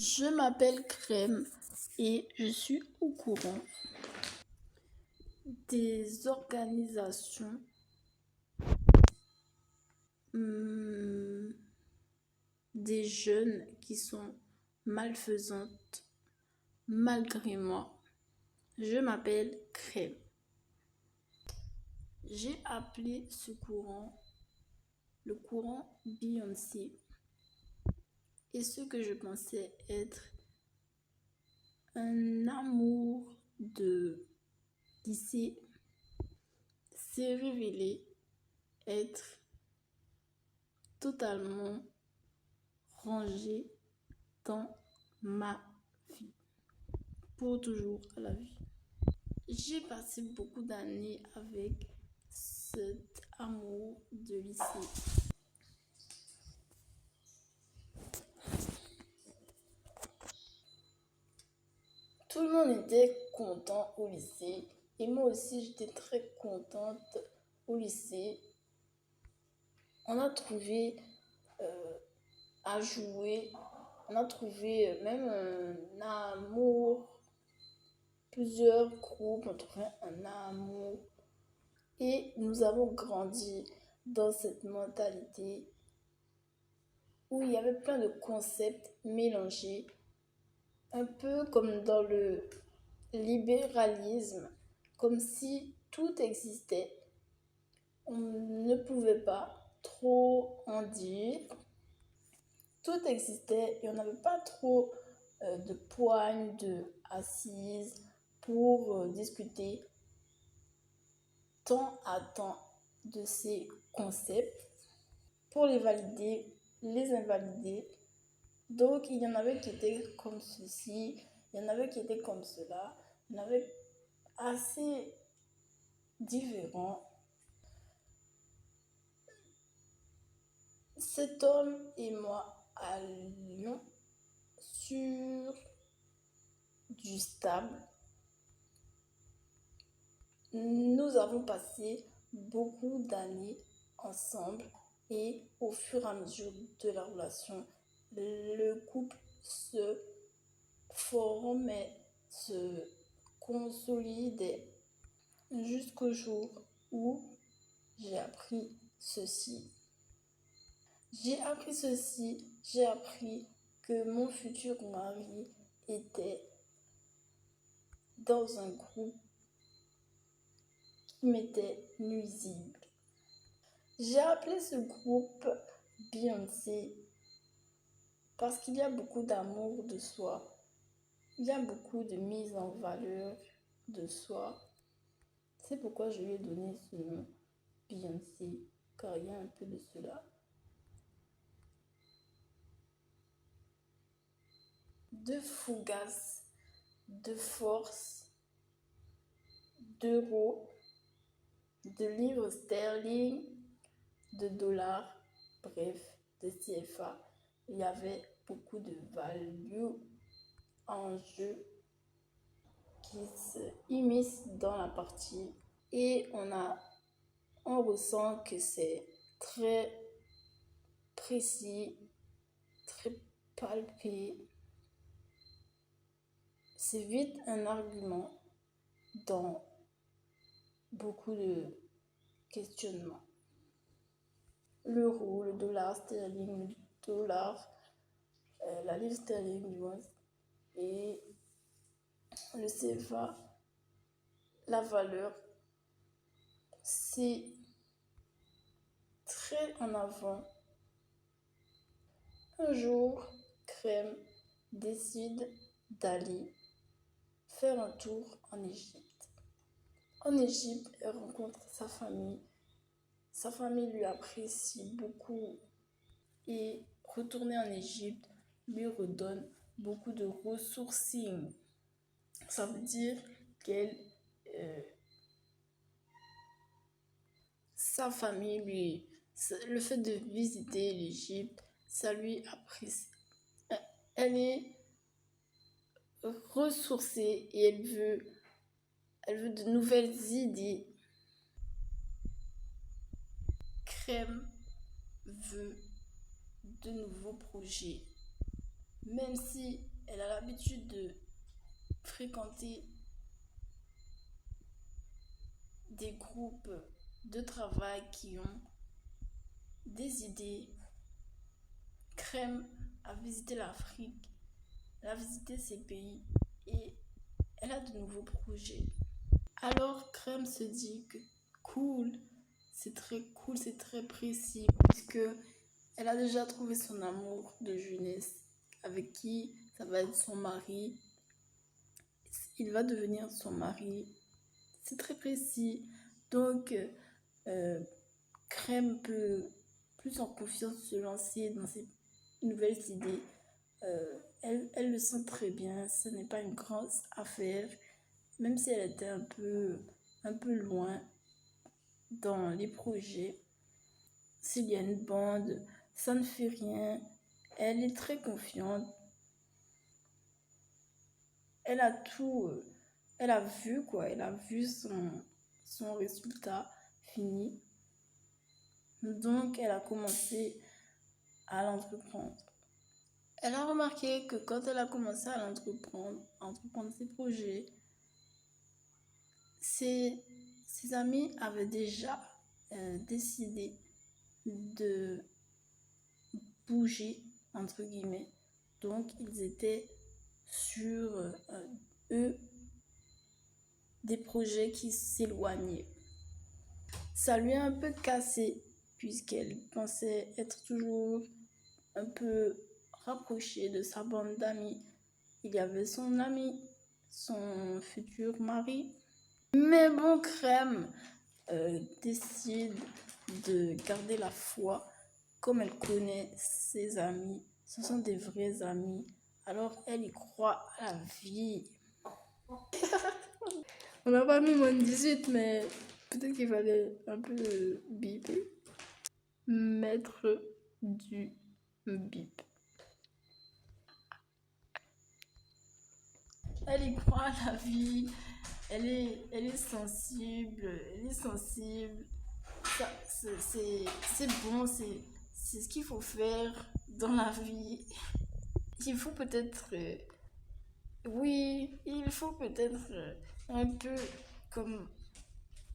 Je m'appelle Crème et je suis au courant des organisations des jeunes qui sont malfaisantes malgré moi. Je m'appelle Crème. J'ai appelé ce courant le courant Beyoncé. Et ce que je pensais être un amour de lycée s'est révélé être totalement rangé dans ma vie, pour toujours à la vie. J'ai passé beaucoup d'années avec cet amour de lycée. Tout le monde était content au lycée et moi aussi j'étais très contente au lycée. On a trouvé à jouer, on a trouvé même un amour, plusieurs groupes ont trouvé un amour et nous avons grandi dans cette mentalité où il y avait plein de concepts mélangés, un peu comme dans le libéralisme, comme si tout existait. On ne pouvait pas trop en dire. Tout existait et on n'avait pas trop de poignes, de assises pour discuter temps à temps de ces concepts pour les valider, les invalider. Donc, il y en avait qui étaient comme ceci, il y en avait qui étaient comme cela, il y en avait assez différents. Cet homme et moi allions sur du stable. Nous avons passé beaucoup d'années ensemble et au fur et à mesure de la relation, le couple se formait, se consolidait jusqu'au jour où j'ai appris ceci. J'ai appris que mon futur mari était dans un groupe qui m'était nuisible. J'ai appelé ce groupe Beyoncé parce qu'il y a beaucoup d'amour de soi. Il y a beaucoup de mise en valeur de soi. C'est pourquoi je lui ai donné ce nom, Beyoncé, car il y a un peu de cela. De fougasse, de force, d'euros, de livres sterling, de dollars, bref, de CFA. Il y avait beaucoup de value en jeu qui se immiscent dans la partie et on ressent que c'est très précis, très palpé. C'est vite un argument dans beaucoup de questionnements. L'euro, le dollar sterling, le dollar, la livre sterling du moins, et le CFA, la valeur, c'est très en avant. Un jour, Crème décide d'aller faire un tour en Égypte. En Égypte, elle rencontre sa famille. Sa famille lui apprécie beaucoup et retourner en Égypte lui redonne beaucoup de ressourcing. Ça veut dire qu'elle, sa famille le fait de visiter l'Égypte, ça lui apprécie. Elle est ressourcée et elle veut de nouvelles idées. Crème veut de nouveaux projets. Même si elle a l'habitude de fréquenter des groupes de travail qui ont des idées. Crème a visité l'Afrique, elle a visité ces pays et elle a de nouveaux projets. Alors Crème se dit que cool, c'est très cool, c'est très précis puisque elle a déjà trouvé son amour de jeunesse avec qui ça va être son mari. Il va devenir son mari. C'est très précis. Donc, Crème peut plus en confiance se lancer dans ses nouvelles idées. Elle le sent très bien. Ce n'est pas une grande affaire. Même si elle était un peu loin dans les projets. S'il y a une bande, ça ne fait rien. Elle est très confiante. Elle a tout, elle a vu quoi, elle a vu son résultat fini. Donc elle a commencé à l'entreprendre. Elle a remarqué que quand elle a commencé à entreprendre ses projets, ses amis avaient déjà décidé de bouger, entre guillemets. Donc ils étaient sur eux des projets qui s'éloignaient. Ça lui a un peu cassé puisqu'elle pensait être toujours un peu rapprochée de sa bande d'amis. Il y avait son ami, son futur mari. Mais bon, Crème décide de garder la foi comme elle connaît ses amis. Ce sont des vrais amis. Alors elle y croit à la vie. On n'a pas mis moins de 18, mais peut-être qu'il fallait un peu biper. Mettre du bip. Elle y croit à la vie. Elle est sensible. Elle est sensible. C'est bon. C'est ce qu'il faut faire dans la vie. Il faut peut-être... oui, il faut peut-être un peu comme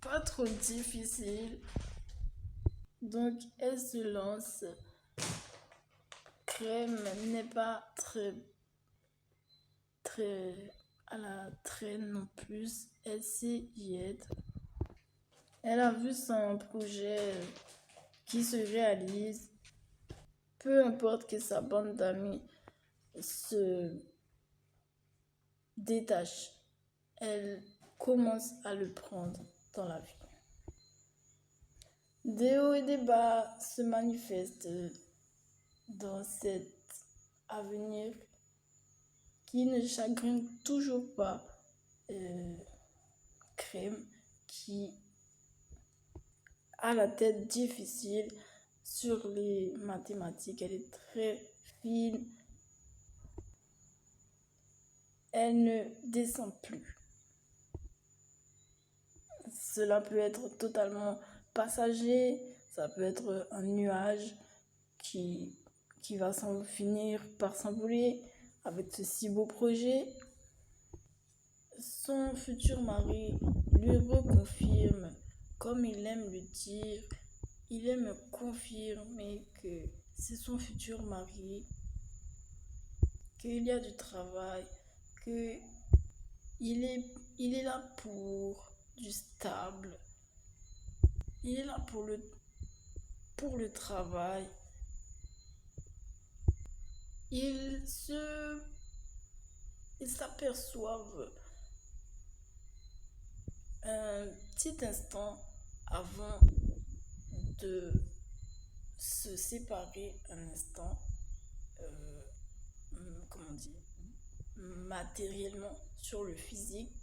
pas trop difficile. Donc elle se lance. Crème n'est pas très à la traîne non plus. Elle sait y être. Elle a vu son projet qui se réalise. Peu importe que sa bande d'amis se détache, elle commence à le prendre dans la vie. Des hauts et des bas se manifestent dans cet avenir qui ne chagrine toujours pas Crème, qui a la tête difficile sur les mathématiques. Elle est très fine. Elle ne descend plus. Cela peut être totalement passager, ça peut être un nuage qui va finir par s'envoler avec ce si beau projet. Son futur mari lui reconfirme, comme il aime le dire, il aime confirmer que c'est son futur mari, qu'il y a du travail, qu'il est là pour du stable, il est là pour le travail. Ils s'aperçoivent un petit instant avant de se séparer un instant, comment dire, matériellement sur le physique.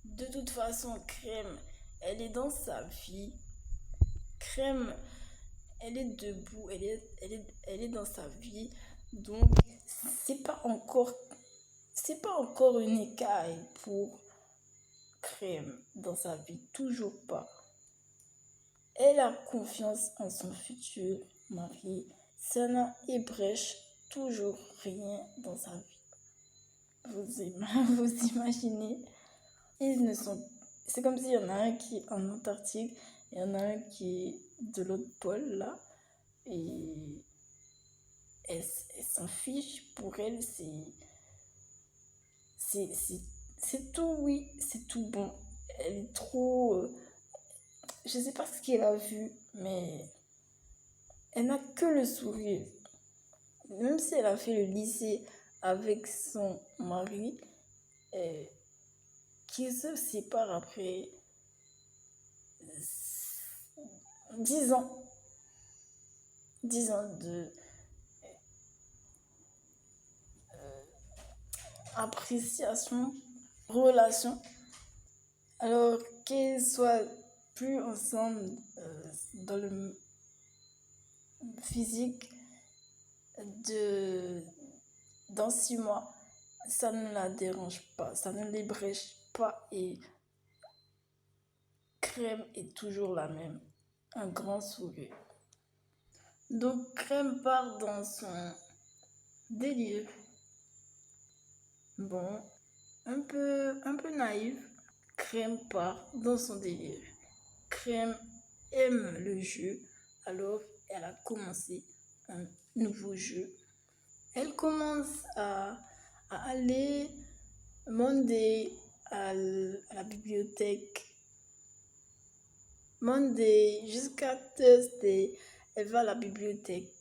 De toute façon, Crème, elle est dans sa vie. Crème, elle est debout, elle est dans sa vie. Donc, c'est pas encore une écaille pour Crème dans sa vie, toujours pas. Elle a confiance en son futur mari. Sana Ebrecht toujours rien dans sa vie. Vous imaginez, c'est comme s'il y en a un qui est en Antarctique, il y en a un qui est de l'autre pôle là, et elle s'en fiche. Pour elle, c'est tout, oui, c'est tout bon. Elle est trop... je sais pas ce qu'elle a vu, mais elle n'a que le sourire. Même si elle a fait le lycée avec son mari, qui se sépare après 10 ans. 10 ans de appréciation, relation. Alors qu'ils soient plus ensemble dans le physique dans 6 mois, ça ne la dérange pas, ça ne l'ébranche pas, et Crème est toujours la même, un grand sourire. Donc Crème part dans son délire. Bon, un peu naïve. Crème part dans son délire. Crème aime le jeu, alors elle a commencé un nouveau jeu. Elle commence à aller Monday à la bibliothèque. Monday jusqu'à Thursday, elle va à la bibliothèque.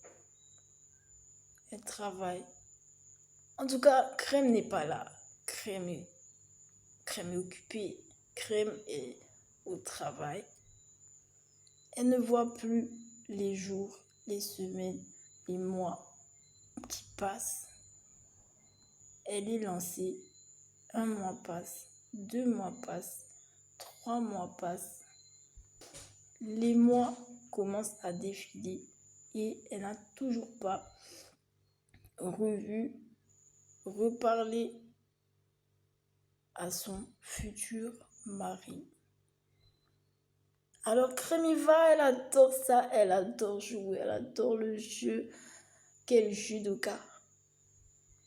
Elle travaille. En tout cas, Crème n'est pas là. Crème est occupée. Crème est au travail. Elle ne voit plus les jours, les semaines, les mois qui passent. Elle est lancée. 1 mois passe, 2 mois passent, 3 mois passent. Les mois commencent à défiler et elle n'a toujours pas reparlé à son futur mari. Alors Crème y va, elle adore ça, elle adore jouer, elle adore le jeu. Quel judoka.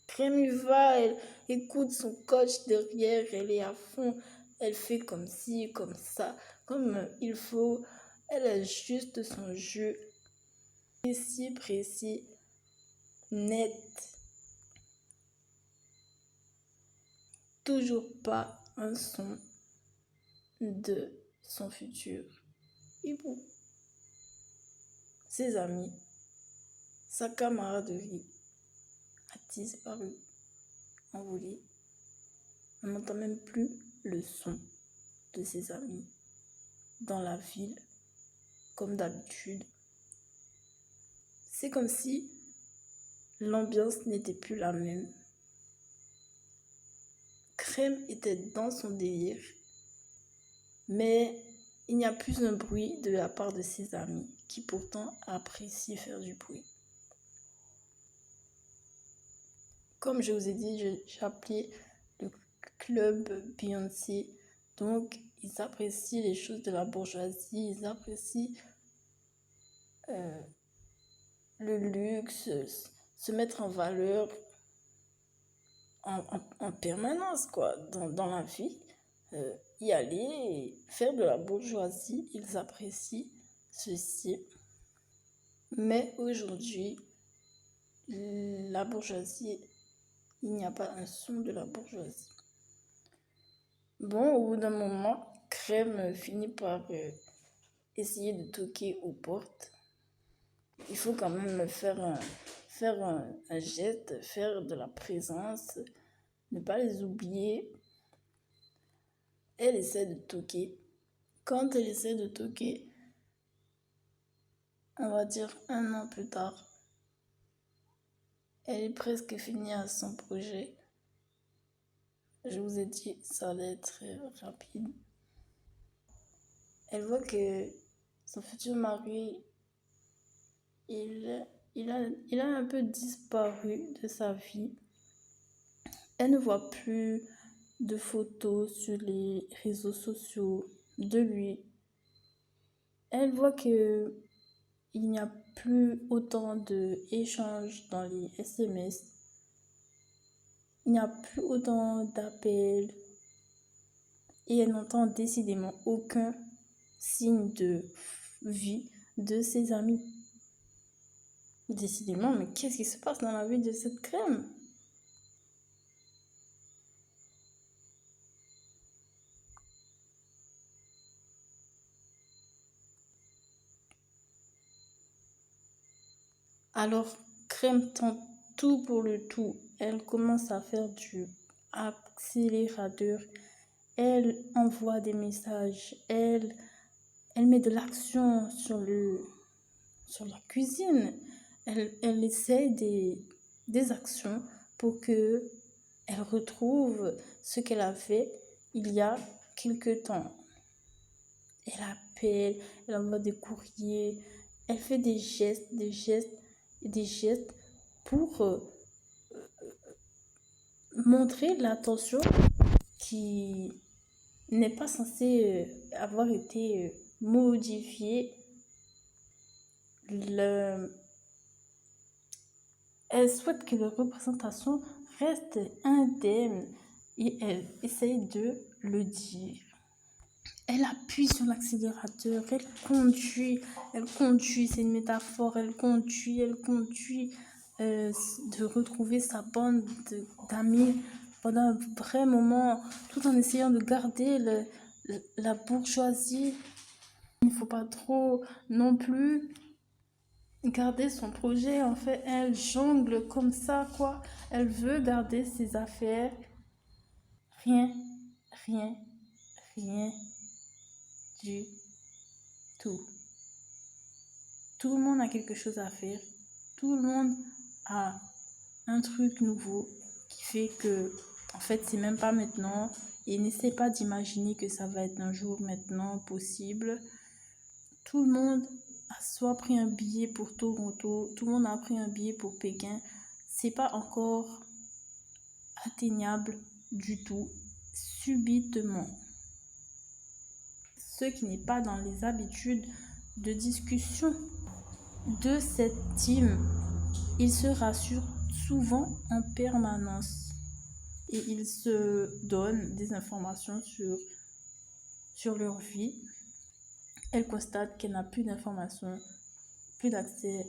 Crème y va, elle écoute son coach derrière, elle est à fond, elle fait comme ci, comme ça, comme il faut. Elle ajuste son jeu précis, net. Toujours pas un son de son futur époux. Ses amis, sa camaraderie a disparu, envolé. On n'entend même plus le son de ses amis dans la ville comme d'habitude. C'est comme si l'ambiance n'était plus la même. Crème était dans son délire, mais il n'y a plus un bruit de la part de ses amis qui pourtant apprécient faire du bruit. Comme je vous ai dit, j'ai appelé le club Beyoncé. Donc, ils apprécient les choses de la bourgeoisie, ils apprécient le luxe, se mettre en valeur en permanence, quoi, dans la vie. Y aller et faire de la bourgeoisie, ils apprécient ceci. Mais aujourd'hui, la bourgeoisie, il n'y a pas un son de la bourgeoisie. Bon, au bout d'un moment, Crème finit par essayer de toquer aux portes. Il faut quand même faire un geste, faire de la présence, ne pas les oublier. Elle essaie de toquer. Quand elle essaie de toquer, on va dire 1 an plus tard, elle est presque finie à son projet. Je vous ai dit, ça allait être rapide. Elle voit que son futur mari, il a un peu disparu de sa vie. Elle ne voit plus de photos sur les réseaux sociaux de lui. Elle voit que il n'y a plus autant d'échanges dans les SMS, il n'y a plus autant d'appels et elle n'entend décidément aucun signe de vie de ses amis. Décidément, mais qu'est-ce qui se passe dans la vie de cette crème? Alors, crème tente tout pour le tout. Elle commence à faire du accélérateur. Elle envoie des messages. Elle met de l'action sur la cuisine. Elle essaie des actions pour que elle retrouve ce qu'elle a fait il y a quelque temps. Elle appelle, elle envoie des courriers, elle fait des gestes et des gestes pour montrer l'attention qui n'est pas censée avoir été modifiée. Elle souhaite que la représentation reste indemne et elle essaye de le dire. Elle appuie sur l'accélérateur, elle conduit, c'est une métaphore, elle conduit de retrouver sa bande d'amis pendant un vrai moment, tout en essayant de garder la bourgeoisie. Il ne faut pas trop non plus garder son projet. En fait, elle jongle comme ça, quoi. Elle veut garder ses affaires. Rien, rien, rien du tout. Tout le monde a quelque chose à faire. Tout le monde a un truc nouveau qui fait que, en fait, c'est même pas maintenant. Et n'essaie pas d'imaginer que ça va être un jour maintenant possible. Tout le monde a soit pris un billet pour Toronto, tout le monde a pris un billet pour Pékin. C'est pas encore atteignable du tout, subitement. Ce qui n'est pas dans les habitudes de discussion de cette team. Ils se rassurent souvent en permanence et ils se donnent des informations sur leur vie. Elle constate qu'elle n'a plus d'informations, plus d'accès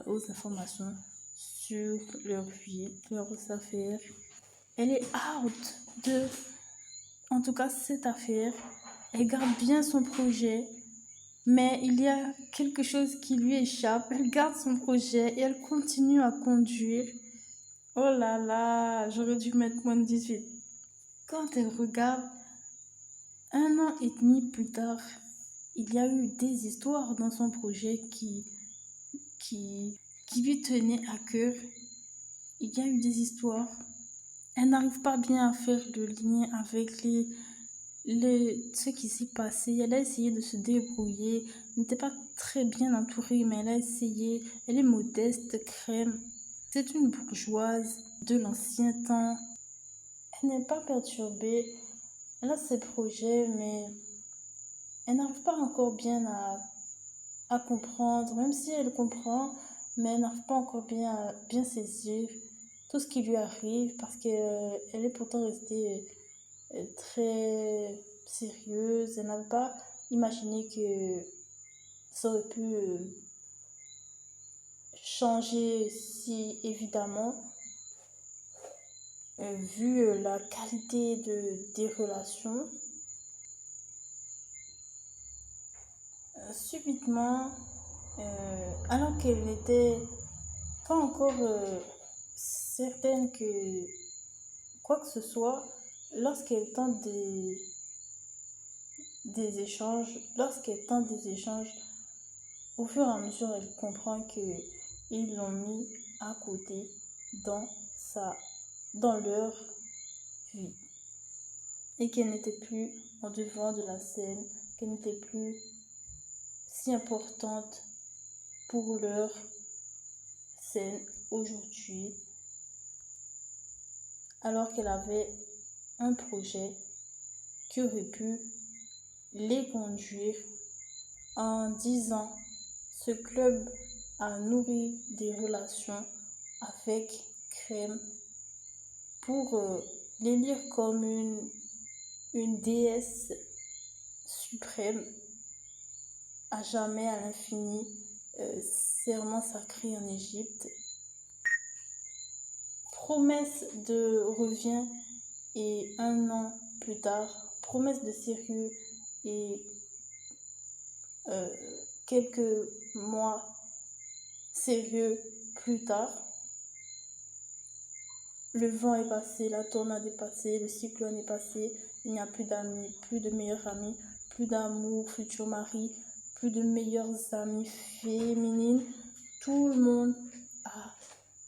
aux informations sur leur vie, leurs affaires. Elle est out de, en tout cas, cette affaire. Elle garde bien son projet, mais il y a quelque chose qui lui échappe. Elle garde son projet et elle continue à conduire. Oh là là, j'aurais dû mettre moins de 18. Quand elle regarde, 1 an et demi plus tard, il y a eu des histoires dans son projet qui lui tenaient à cœur. Il y a eu des histoires. Elle n'arrive pas bien à faire le lien avec ce qui s'est passé. Elle a essayé de se débrouiller. Elle n'était pas très bien entourée, mais elle a essayé. Elle est modeste, crème. C'est une bourgeoise de l'ancien temps. Elle n'est pas perturbée. Elle a ses projets, mais elle n'arrive pas encore bien à comprendre. Même si elle comprend, mais elle n'arrive pas encore bien à bien saisir tout ce qui lui arrive parce qu'elle est pourtant restée très sérieuse. Elle n'avait pas imaginé que ça aurait pu changer si évidemment, vu la qualité des relations. Subitement, alors qu'elle n'était pas encore certaine que quoi que ce soit, lorsqu'elle tente lorsqu'elle tente des échanges, au fur et à mesure, elle comprend qu'ils l'ont mis à côté dans leur vie et qu'elle n'était plus en devant de la scène, qu'elle n'était plus si importante pour leur scène aujourd'hui, alors qu'elle avait un projet qui aurait pu les conduire en 10 ans Ce club a nourri des relations avec Crème pour l'élire comme une déesse suprême à jamais, à l'infini, serment sacré en Égypte. Promesse de revient et 1 an plus tard, promesse de sérieux et quelques mois sérieux plus tard, le vent est passé, la tornade est passée, le cyclone est passé, il n'y a plus d'amis, plus de meilleurs amis, plus d'amour, futur mari, plus de meilleures amies féminines. Tout le monde a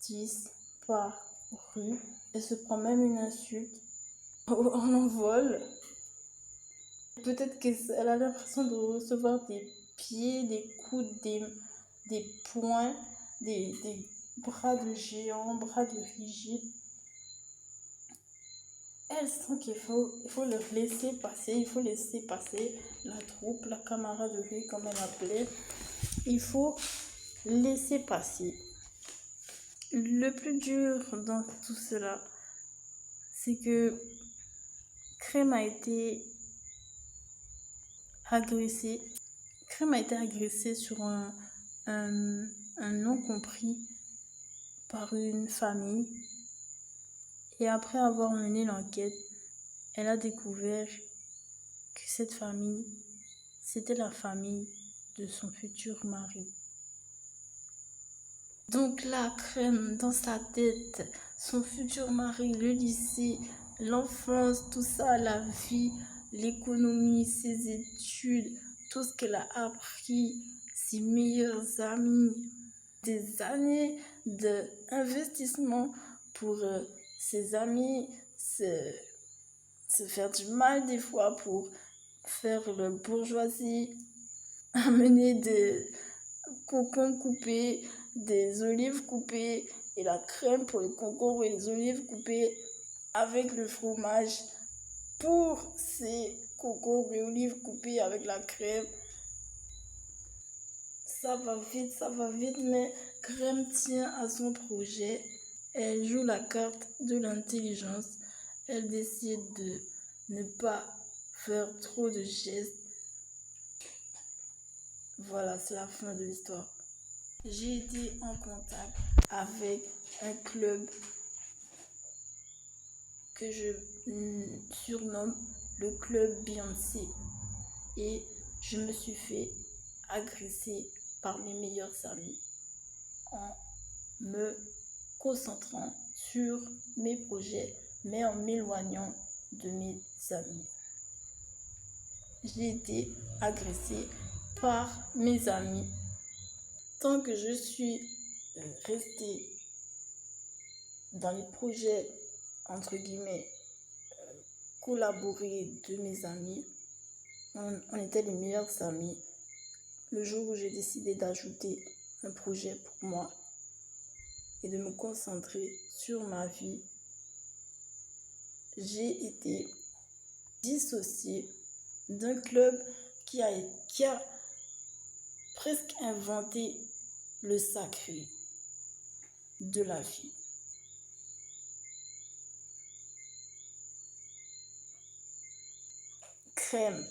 disparu. Elle se prend même une insulte en envol. Peut-être qu'elle a l'impression de recevoir des pieds, des coudes, des poings, des bras de géant, bras de rigide. Elle sent qu'il faut leur laisser passer, il faut laisser passer la troupe, la camaraderie comme elle appelait. Il faut laisser passer. Le plus dur dans tout cela, c'est que Crème a été agressée. Crème a été agressée sur un non compris par une famille. Et après avoir mené l'enquête, elle a découvert que cette famille, c'était la famille de son futur mari. Donc là, Crème, dans sa tête, son futur mari, le lycée, l'enfance, tout ça, la vie, l'économie, ses études, tout ce qu'elle a appris, ses meilleurs amis, des années d'investissement pour ses amis, se faire du mal des fois pour faire le bourgeoisie, amener des concombres coupés, des olives coupées et la crème pour les concombres et les olives coupées avec le fromage pour ces concombres et olives coupées avec la crème. Ça va vite, mais Crème tient à son projet. Elle joue la carte de l'intelligence. Elle décide de ne pas faire trop de gestes. Voilà, c'est la fin de l'histoire. J'ai été en contact avec un club que je surnomme le club Beyoncé. Et je me suis fait agresser par mes meilleurs amis en me concentrant sur mes projets, mais en m'éloignant de mes amis. J'ai été agressée par mes amis. Tant que je suis restée dans les projets, entre guillemets, collaborés de mes amis, on était les meilleurs amis. Le jour où j'ai décidé d'ajouter un projet pour moi et de me concentrer sur ma vie, j'ai été dissociée d'un club qui a presque inventé le sacré de la vie. Crème.